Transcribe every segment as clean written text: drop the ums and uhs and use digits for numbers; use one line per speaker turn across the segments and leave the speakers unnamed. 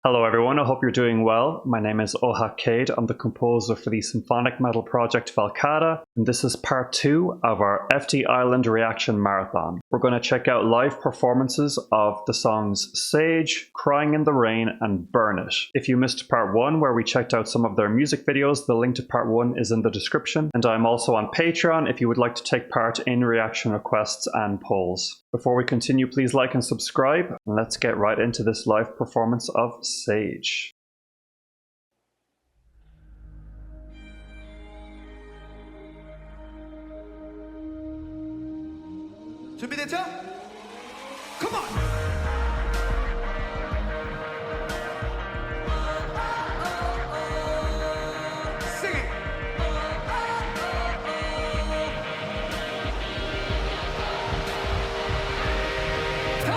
Hello everyone, I hope you're doing well. My name is Ohak Cade. I'm the composer for the symphonic metal project Valcata, and this is part 2 of our FTISLAND reaction marathon. We're going to check out live performances of the songs Sage, Crying in the Rain, and Burn It. If you missed part 1 where we checked out some of their music videos, the link to part 1 is in the description, and I'm also on Patreon if you would like to take part in reaction requests and polls. Before we continue, please like and subscribe, and let's get right into this live performance of Sage.
준비됐죠? Come on! Sing it!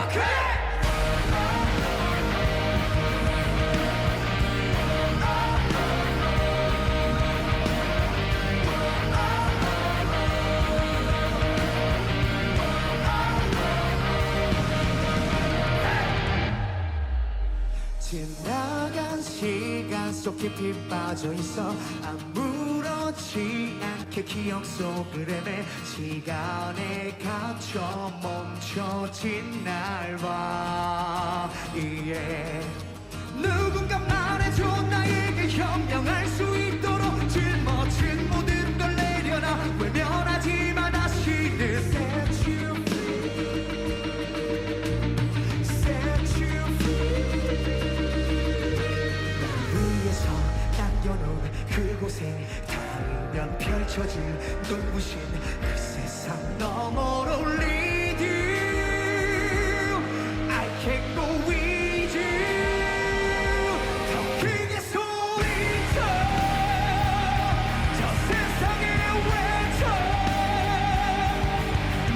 Okay! 지나간 시간 속 깊이 빠져있어 아무렇지 않게 기억 속을 헤매 시간에 갇혀 멈춰진 날 봐 yeah. 누군가 말해줘 나에게 현명할 수 있도록 짊어진 모든 걸 내려놔 외면하지 마 다시는 Set you free Set you free 남겨놓은 그곳에 닿으면 펼쳐질 눈부신 그 세상 너머로 lead you I can go with you 더 크게 소리쳐 저 세상에 외쳐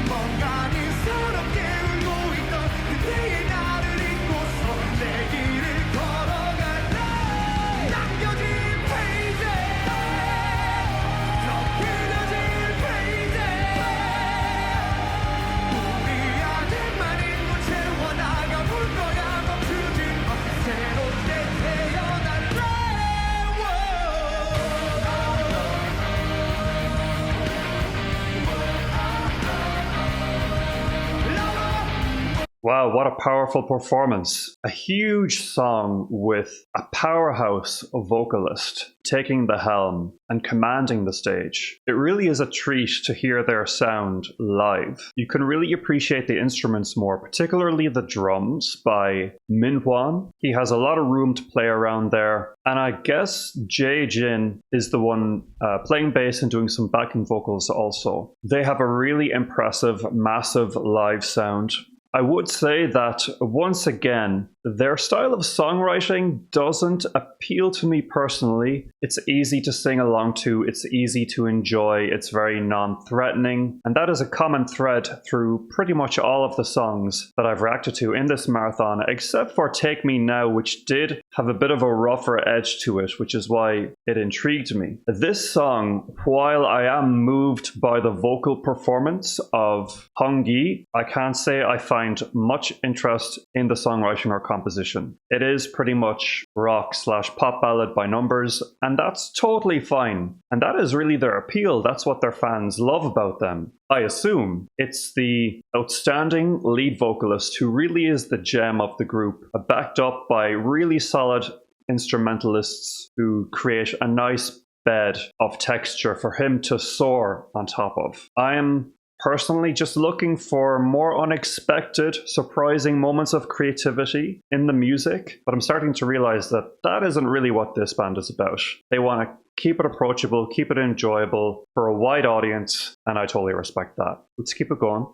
뭔가 능스럽게 울고 있던 그대의 나를 잊고서 내 길을 걸어갈래 남겨진
Wow, what a powerful performance. A huge song with a powerhouse vocalist taking the helm and commanding the stage. It really is a treat to hear their sound live. You can really appreciate the instruments more, particularly the drums by Min Hwan. He has a lot of room to play around there. And I guess Jae Jin is the one playing bass and doing some backing vocals also. They have a really impressive, massive live sound. I would say that, once again, their style of songwriting doesn't appeal to me personally. It's easy to sing along to, it's easy to enjoy, it's very non-threatening, and that is a common thread through pretty much all of the songs that I've reacted to in this marathon, except for Take Me Now, which did have a bit of a rougher edge to it, which is why it intrigued me. This song, while I am moved by the vocal performance of Hong Yi, I can't say I find much interest in the songwriting or composition. It is pretty much rock/pop ballad by numbers, and that's totally fine. And that is really their appeal. That's what their fans love about them. I assume it's the outstanding lead vocalist who really is the gem of the group, backed up by really solid instrumentalists who create a nice bed of texture for him to soar on top of. I am personally just looking for more unexpected, surprising moments of creativity in the music, but I'm starting to realize that that isn't really what this band is about. They want to keep it approachable, keep it enjoyable for a wide audience, and I totally respect that. Let's keep it going.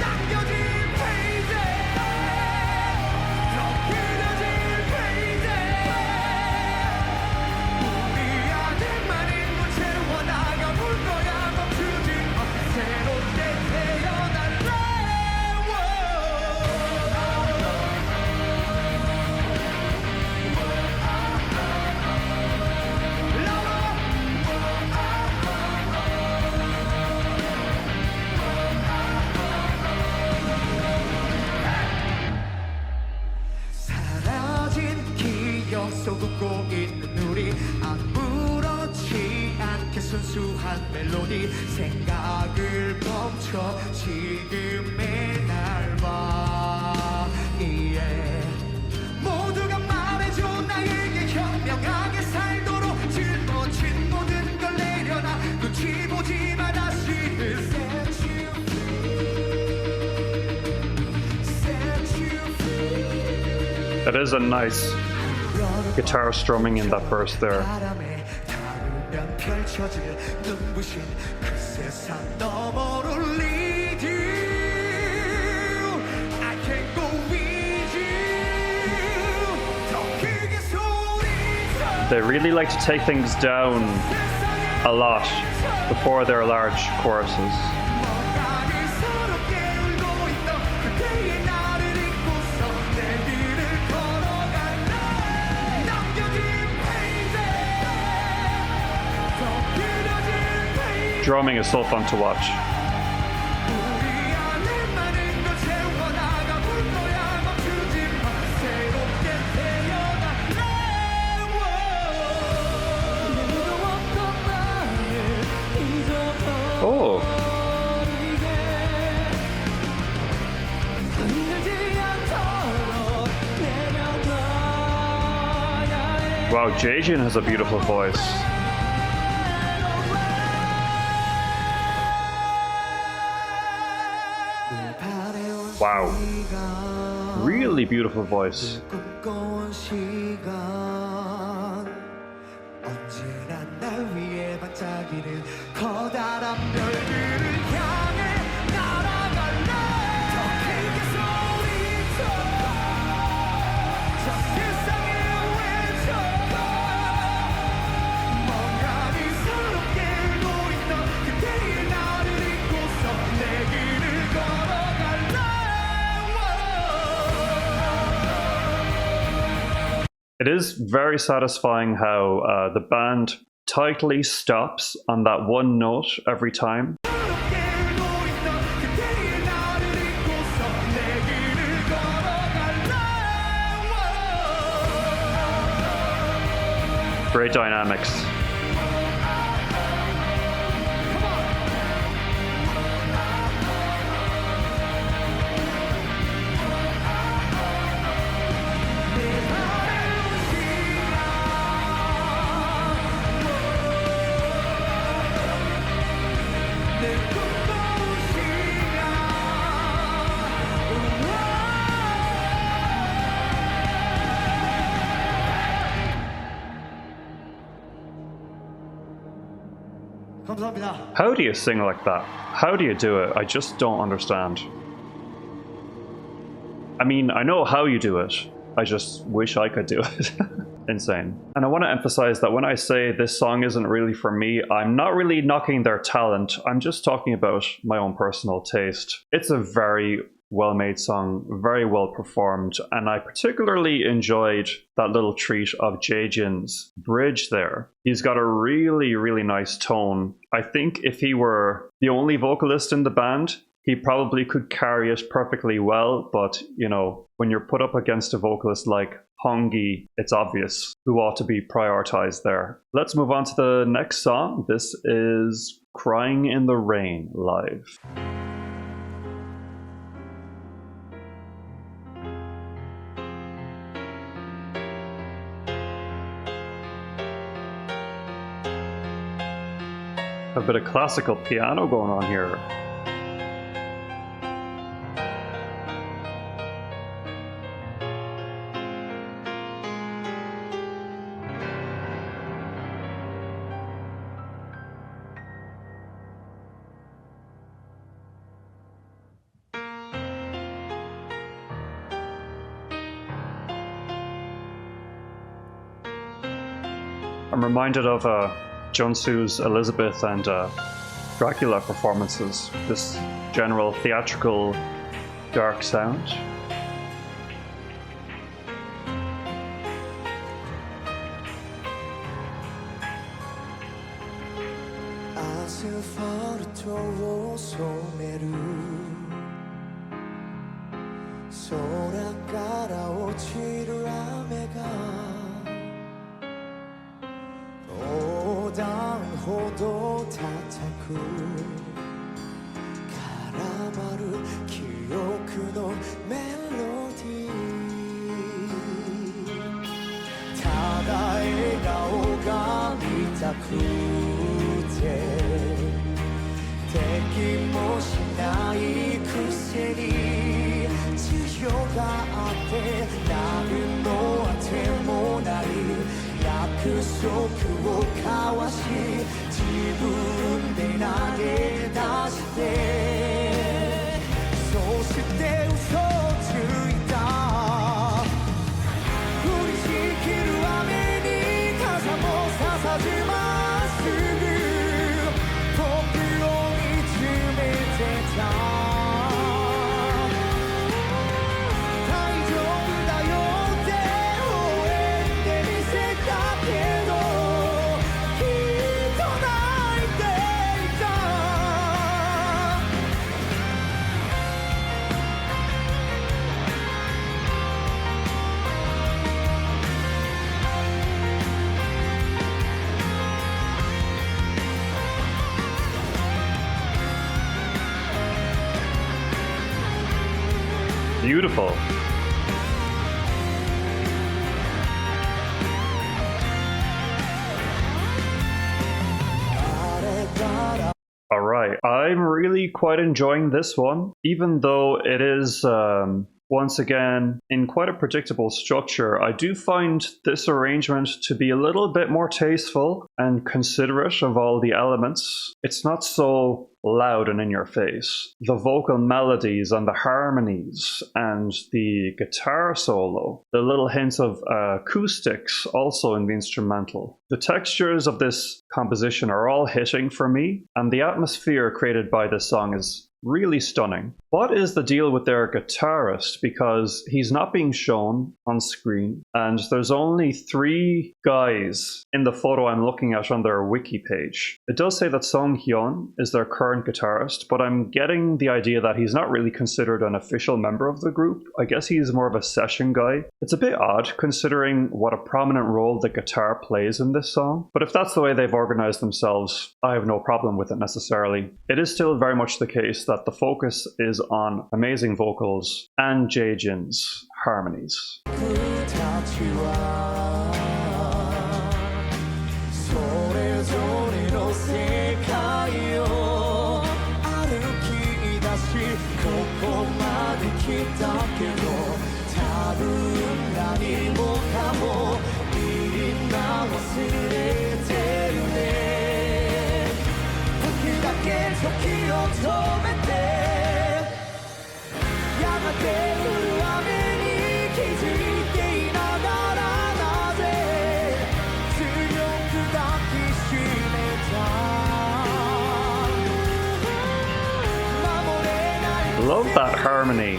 남겨진 페이지에 멜로디 생각을 멈춰 지금의 날 봐. yeah. 모두가 말해줘 나에게 현명하게 살도록 짊어진 모든 걸 내려놔 눈치 보지 마 다시는 set you free.
That is a nice guitar strumming in that verse there.
바람에 닿으면 펼쳐질 눈부신 그 세상 너머로 lead you. I can go with you. 더 크게 소리쳐.
They really like to take things down a lot before their large choruses.
뭔가를 서럽게 울고 있던 그때의 나를 잊고서 내 길을 걸어간다. 남겨진 페이지 더 그려진 페이지
Drumming is so fun to watch.
우리 안에 많은 걸 채워나가 볼 거야 멈추지 마 새롭게 태어나 누구도 없던 나를 잊어버리게
Oh,
흔들지 않도록 내려놔야 해.
wow, Jaejin has a beautiful voice. Wow, really beautiful voice.
꿈꿔온 시간 언제나 날 위해 반짝이는 커다란 별들을 향해 날아갈래 더 크게 소리쳐 저 세상에 외쳐봐 뭔가를 서럽게 울고 있던 그때의 나를 잊고서 내 길을 걸어갈래.
It is very satisfying how the band tightly stops on that one note every time. Great dynamics.
감사합니다.
How do you sing like that? How do you do it? I just don't understand. I mean, I know how you do it. I just wish I could do it. Insane. And I want to emphasize that when I say this song isn't really for me, I'm not really knocking their talent. I'm just talking about my own personal taste. It's a very well-made song, very well performed, and I particularly enjoyed that little treat of Jaejin's bridge there. He's got a really, really nice tone. I think if he were the only vocalist in the band, he probably could carry it perfectly well, but, you know, when you're put up against a vocalist like Hongyi, it's obvious who ought to be prioritized there. Let's move on to the next song. This is Crying in the Rain live. A bit of classical piano going on here. I'm reminded of Jeonsu's Elizabeth and Dracula performances. This general theatrical dark sound.
ほど叩く絡まる記憶のメロディーただ笑顔が見たくて敵もしないくせに地表があって何のあてもない約束を交わし自分で投げ出してそして嘘をついた降りしきる雨に傘もささじます僕を見つめてた
Beautiful. All right, I'm really quite enjoying this one, even though it is once again in quite a predictable structure. I do find this arrangement to be a little bit more tasteful and considerate of all the elements. It's not so loud and in your face. The vocal melodies and the harmonies and the guitar solo, the little hints of acoustics also in the instrumental. The textures of this composition are all hitting for me, and the atmosphere created by this song is really stunning. What is the deal with their guitarist? Because he's not being shown on screen, and there's only 3 guys in the photo I'm looking at on their wiki page. It does say that Song Hyun is their current guitarist, but I'm getting the idea that he's not really considered an official member of the group. I guess he's more of a session guy. It's a bit odd considering what a prominent role the guitar plays in this song, but if that's the way they've organized themselves, I have no problem with it necessarily. It is still very much the case that the focus is on amazing vocals and Jae-jin's harmonies. Love that harmony.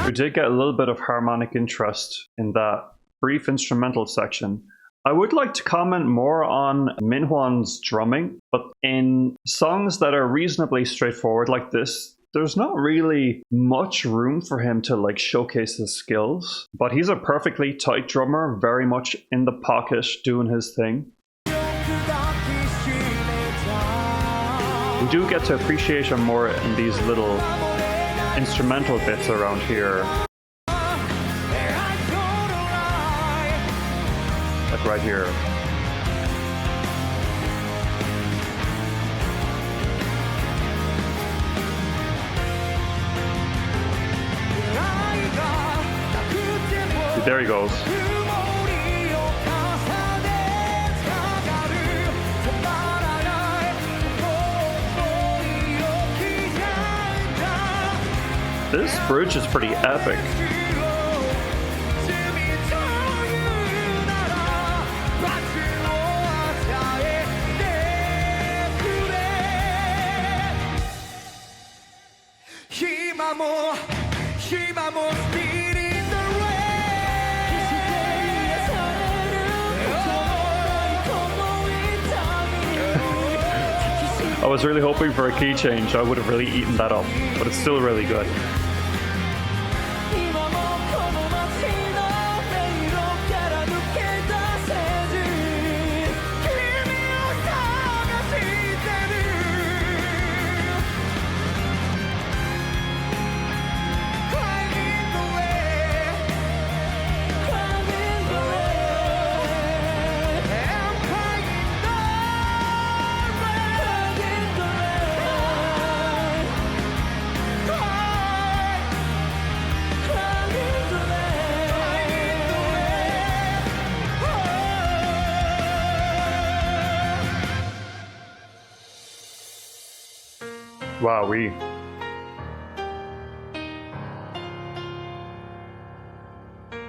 We did get a little bit of harmonic interest in that brief instrumental section. I would like to comment more on Minhwan's drumming, but in songs that are reasonably straightforward like this, there's not really much room for him to like showcase his skills. But he's a perfectly tight drummer, very much in the pocket, doing his thing. We do get to appreciate him more in these little instrumental bits around here. Like right here. There he goes. This bridge is pretty epic. I was really hoping for a key change. I would have really eaten that up, but it's still really good.
今もこの街の迷路から抜け出せず君を探してる Climbing the way Climbing the way I'm climbing the way Climbing the way
Wowee.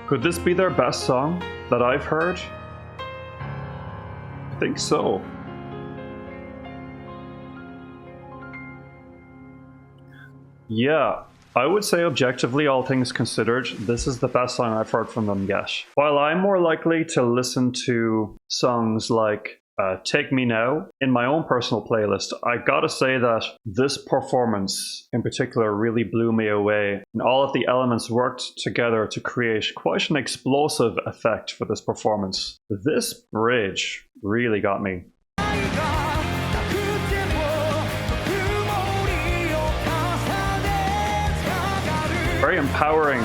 Could this be their best song that I've heard? I think so. Yeah, I would say objectively, all things considered, this is the best song I've heard from them yet. While I'm more likely to listen to songs like Take Me Now in my own personal playlist, I gotta say that this performance in particular really blew me away, and all of the elements worked together to create quite an explosive effect for this performance. This bridge really got me. Very empowering.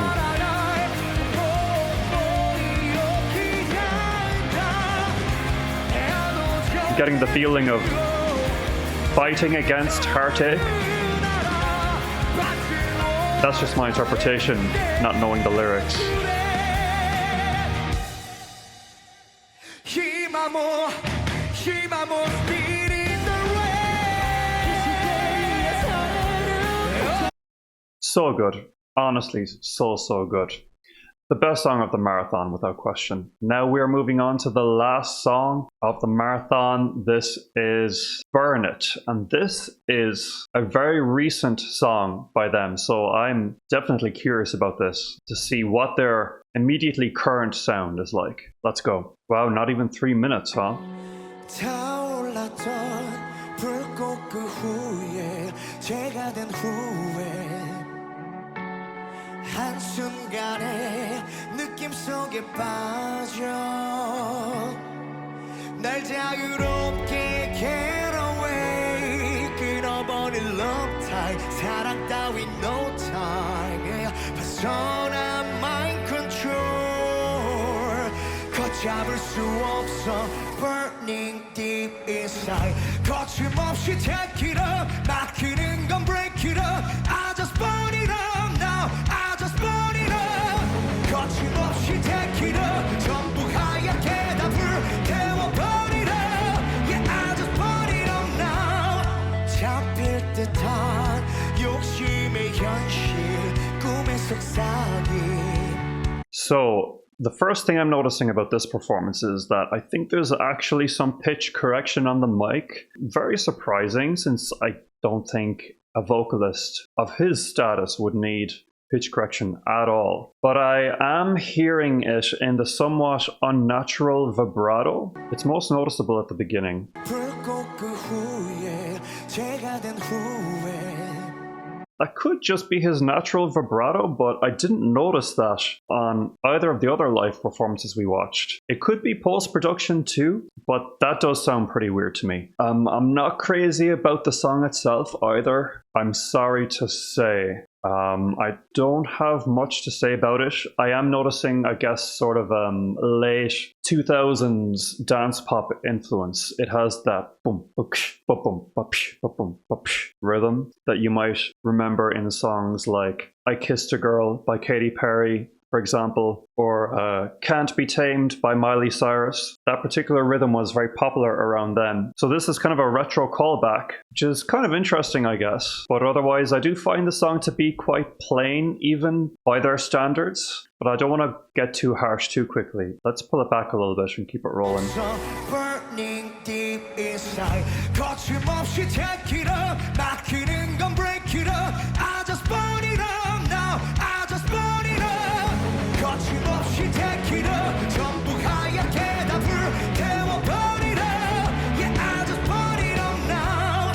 Getting the feeling of fighting against heartache. That's just my interpretation, not knowing the lyrics. So good. Honestly, so good. The best song of the marathon, without question. Now we're moving on to the last song of the marathon. This is Burn It. And this is a very recent song by them. So I'm definitely curious about this to see what their immediately current sound is like. Let's go. Wow, not even 3 minutes, huh?
한순간에 느낌 속에 빠져 날 자유롭게 get away 끊어버린 love time 사랑 따윈 no time 벗어난 mind control 걷잡을 수 없어 burning deep inside 거침없이 take it up 막히는 건 break it up I just burn it up now I just burn it up 거침없이 take it up 전부 하얗게 다 불태워 burn it up yeah I just burn it up now 잡힐 듯한 욕심의 현실 꿈의 속삭임
So the first thing I'm noticing about this performance is that I think there's actually some pitch correction on the mic. Very surprising, since I don't think a vocalist of his status would need pitch correction at all. But I am hearing it in the somewhat unnatural vibrato. It's most noticeable at the beginning. That could just be his natural vibrato, but I didn't notice that on either of the other live performances we watched. It could be post-production too, but that does sound pretty weird to me. I'm not crazy about the song itself either, I'm sorry to say. I don't have much to say about it. I am noticing, I guess, sort of late 2000s dance pop influence. It has that boom, boom, boom, boom, boom rhythm that you might remember in songs like I Kissed a Girl by Katy Perry, for example, or Can't Be Tamed by Miley Cyrus. That particular rhythm was very popular around then. So this is kind of a retro callback, which is kind of interesting, I guess. But otherwise, I do find the song to be quite plain, even by their standards. But I don't want to get too harsh too quickly. Let's pull it back a little bit and keep it rolling.
Burning deep inside 거침없이 take it up 막히는 건 break it up I just burn it up now I just burn it up 거침없이 take it up 전부 하얗게 다 불태워 burn it up yeah I just burn it up now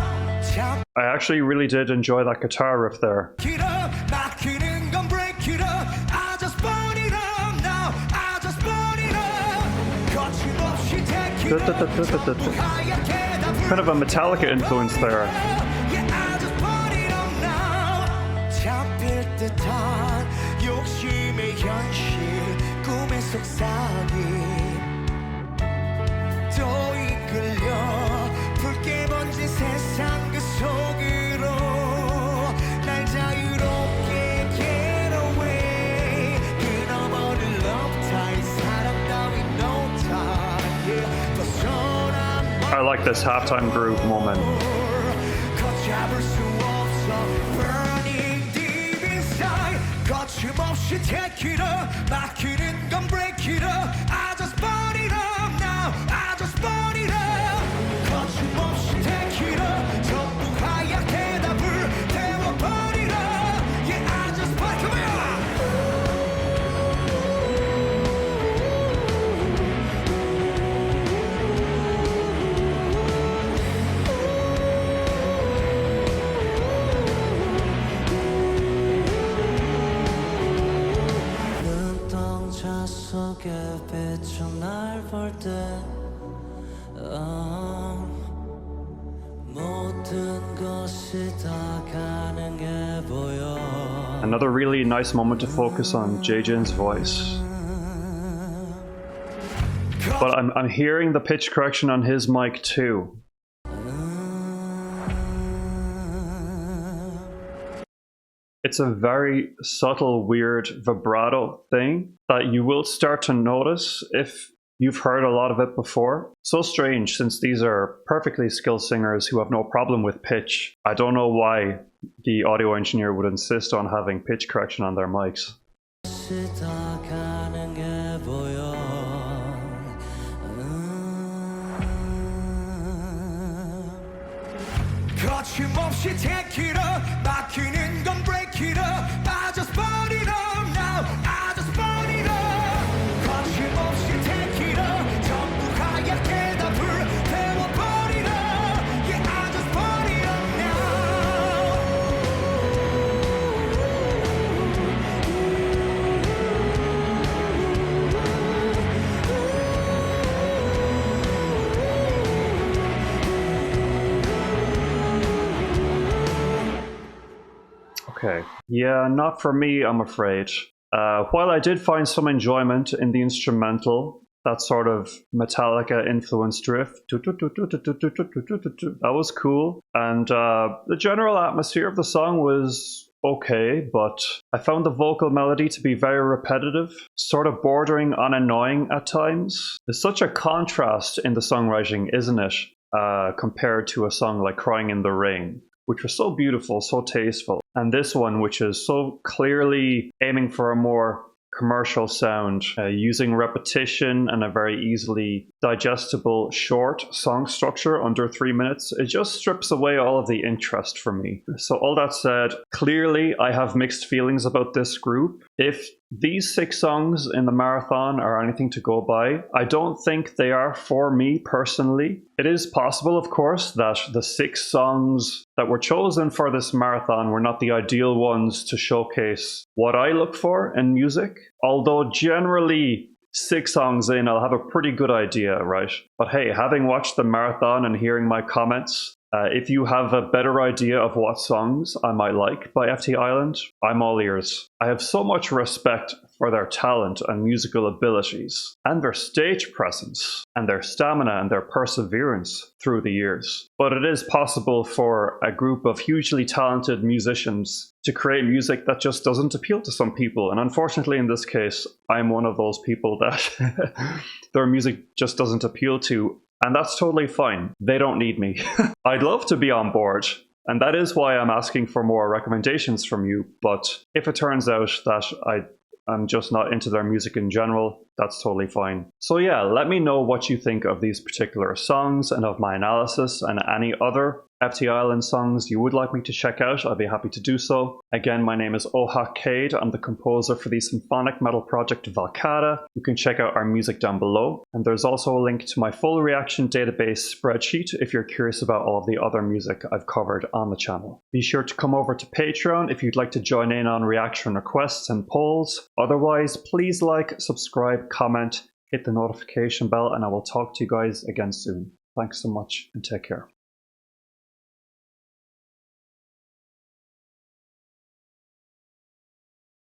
I actually really did enjoy that guitar riff there. Kind of a Metallica influence there. I like this halftime groove moment. Another really nice moment to focus on Jaejin's voice. But I'm hearing the pitch correction on his mic too. It's a very subtle, weird vibrato thing that you will start to notice if you've heard a lot of it before. So strange, since these are perfectly skilled singers who have no problem with pitch. I don't know why the audio engineer would insist on having pitch correction on their mics. Okay. Yeah, not for me, I'm afraid. While I did find some enjoyment in the instrumental, that sort of Metallica influenced riff, that was cool. And the general atmosphere of the song was okay, but I found the vocal melody to be very repetitive, sort of bordering on annoying at times. There's such a contrast in the songwriting, isn't it, compared to a song like Crying in the Rain, which was so beautiful, so tasteful. And this one, which is so clearly aiming for a more commercial sound, using repetition and a very easily digestible short song structure under 3 minutes, it just strips away all of the interest for me. So all that said, clearly I have mixed feelings about this group. If these 6 songs in the marathon are anything to go by, I don't think they are for me personally. It is possible, of course, that the 6 songs that were chosen for this marathon were not the ideal ones to showcase what I look for in music. Although generally 6 songs in, I'll have a pretty good idea, right? But hey, having watched the marathon and hearing my comments, if you have a better idea of what songs I might like by FTISLAND, I'm all ears. I have so much respect for their talent and musical abilities, and their stage presence, and their stamina and their perseverance through the years. But it is possible for a group of hugely talented musicians to create music that just doesn't appeal to some people. And unfortunately, in this case, I'm one of those people that their music just doesn't appeal to. And that's totally fine. They don't need me. I'd love to be on board. And that is why I'm asking for more recommendations from you. But if it turns out that I'm just not into their music in general, that's totally fine. So yeah, let me know what you think of these particular songs and of my analysis and any other FT Island songs you would like me to check out, I'd be happy to do so. Again, my name is Ohak Cade. I'm the composer for the symphonic metal project Valkada. You can check out our music down below. And there's also a link to my full reaction database spreadsheet if you're curious about all of the other music I've covered on the channel. Be sure to come over to Patreon if you'd like to join in on reaction requests and polls. Otherwise, please like, subscribe, comment, hit the notification bell, and I will talk to you guys again soon. Thanks so much and take care.